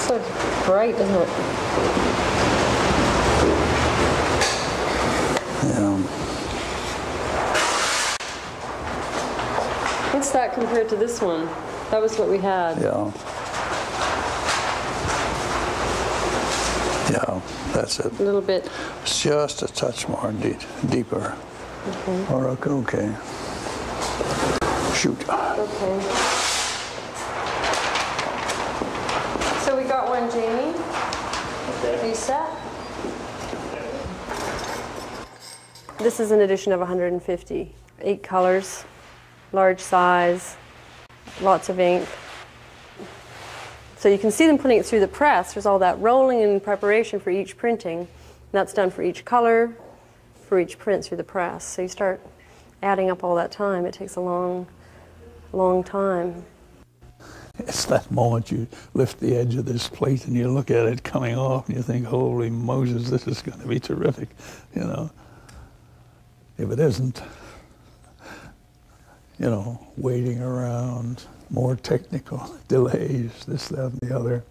So bright, isn't it? Yeah. What's that compared to this one? That was what we had. Yeah. Yeah, that's it. A little bit. It's just a touch more deeper. Okay. Or okay. Shoot. Okay. So we got one, Jamie. Okay. Are you set? This is an edition of 150. 8 colors, large size, lots of ink. So you can see them putting it through the press. There's all that rolling in preparation for each printing. And that's done for each color, for each print through the press. So you start adding up all that time. It takes a long, long time. It's that moment you lift the edge of this plate and you look at it coming off and you think, holy Moses, this is going to be terrific, you know. If it isn't, you know, waiting around, more technical delays, this, that, and the other,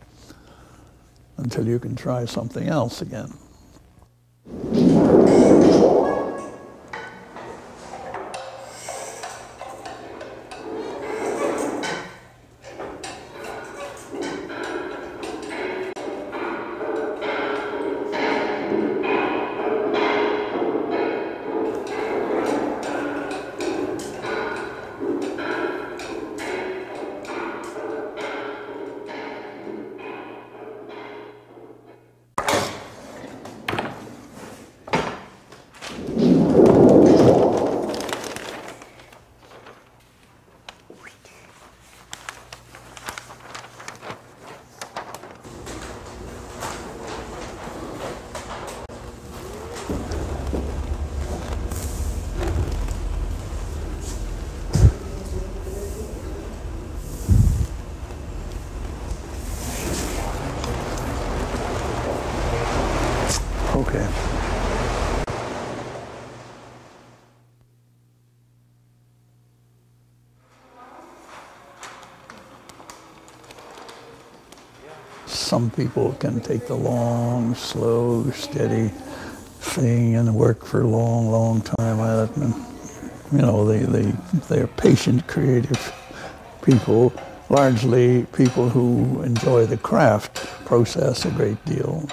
until you can try something else again. Okay. Some people can take the long, slow, steady thing and work for a long, long time at it. And, you know, they're patient, creative people, largely people who enjoy the craft process a great deal.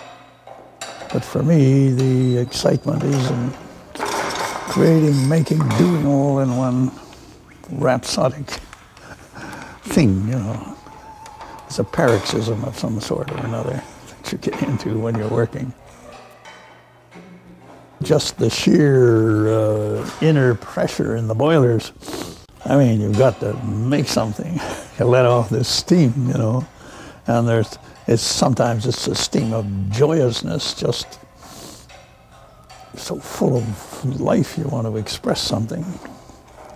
But for me, the excitement is in creating, making, doing all in one rhapsodic thing, you know. It's a paroxysm of some sort or another that you get into when you're working. Just the sheer inner pressure in the boilers. I mean, you've got to make something. You let off this steam, you know, and sometimes it's a steam of joyousness, just so full of life you want to express something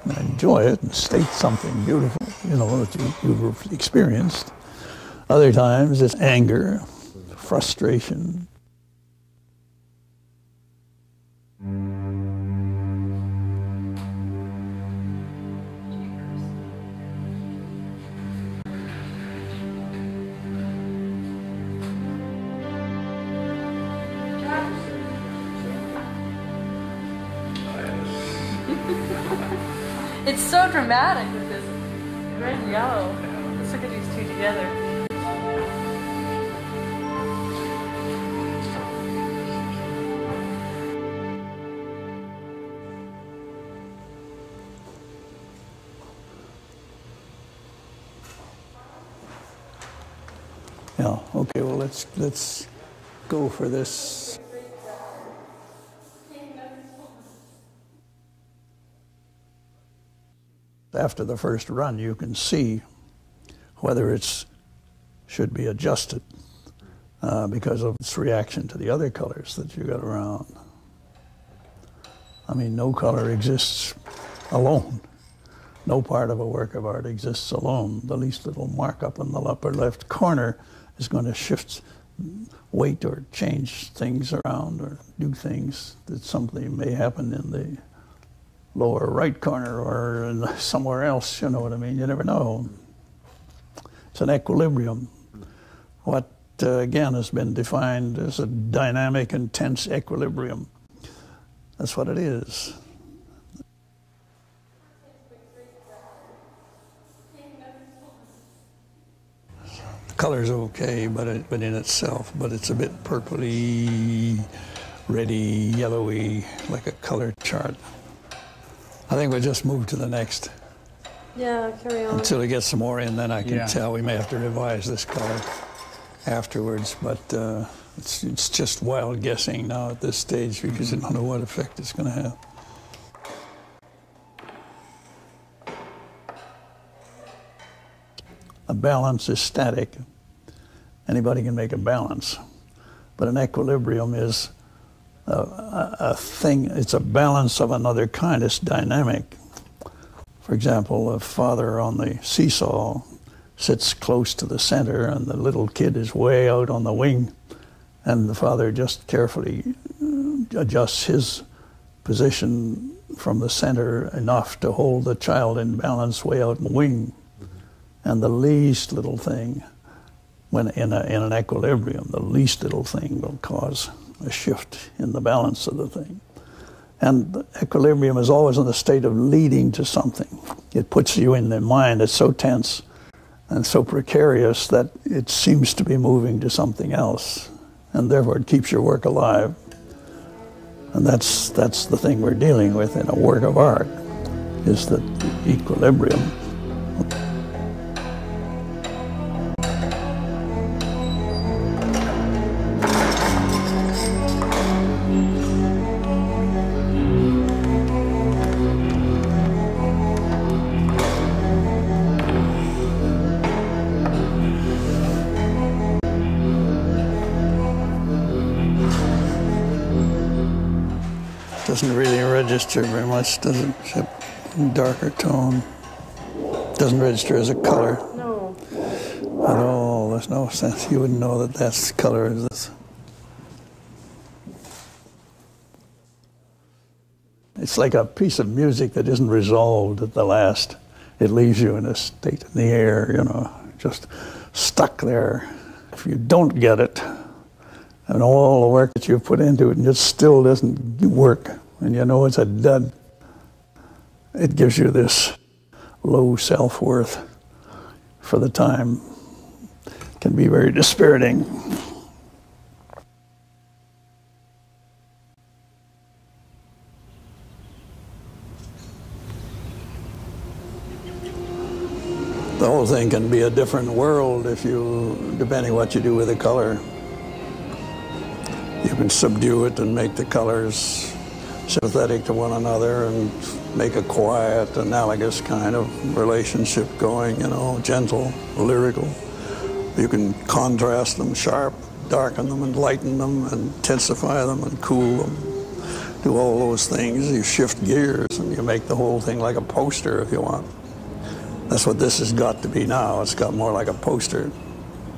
and enjoy it and state something beautiful, you know, that you've experienced. Other times it's anger, frustration. It's so dramatic with this red and yellow. Let's look at these two together. Yeah, okay, well, let's go for this. After the first run, you can see whether it should be adjusted because of its reaction to the other colors that you got around. I mean, no color exists alone. No part of a work of art exists alone. The least little mark up in the upper left corner is going to shift weight or change things around or do things that something may happen in the lower right corner or somewhere else, you know what I mean? You never know. It's an equilibrium. What again, has been defined as a dynamic, intense equilibrium. That's what it is. The color's okay, but in itself, but it's a bit purpley, reddy, yellowy, like a color chart. I think we'll just move to the next. Yeah, carry on. Until we get some more in, then I can tell we may have to revise this color afterwards, but it's just wild guessing now at this stage because you don't know what effect it's going to have. A balance is static. Anybody can make a balance, but an equilibrium is a thing. It's a balance of another kind. It's dynamic. For example, a father on the seesaw sits close to the center and the little kid is way out on the wing, and the father just carefully adjusts his position from the center enough to hold the child in balance way out in the wing. And the least little thing, when in an equilibrium, the least little thing will cause a shift in the balance of the thing. And the equilibrium is always in the state of leading to something. It puts you in the mind. It's so tense and so precarious that it seems to be moving to something else, and therefore it keeps your work alive. And that's the thing we're dealing with in a work of art, is the equilibrium. Doesn't really register very much, does it? Except darker tone. Doesn't register as a color. No. At all. There's no sense. You wouldn't know that that's color. Is this? It's like a piece of music that isn't resolved at the last. It leaves you in a state in the air, you know, just stuck there. If you don't get it, and all the work that you've put into it, and it still doesn't work, and you know it's a dud, it gives you this low self-worth for the time. It can be very dispiriting. The whole thing can be a different world if you, depending what you do with the color. You can subdue it and make the colors sympathetic to one another and make a quiet, analogous kind of relationship going, you know, gentle, lyrical. You can contrast them, sharp, darken them and lighten them and intensify them and cool them. Do all those things. You shift gears and you make the whole thing like a poster if you want. That's what this has got to be now. It's got more like a poster.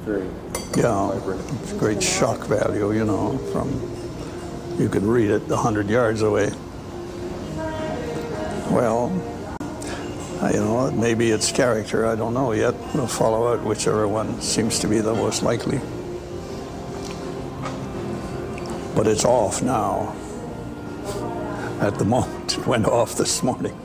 Very vibrant. It's great shock value, you know, from, you could read it 100 yards away. Well, you know, maybe it's character, I don't know yet. We'll follow out whichever one seems to be the most likely. But it's off now. At the moment, it went off this morning.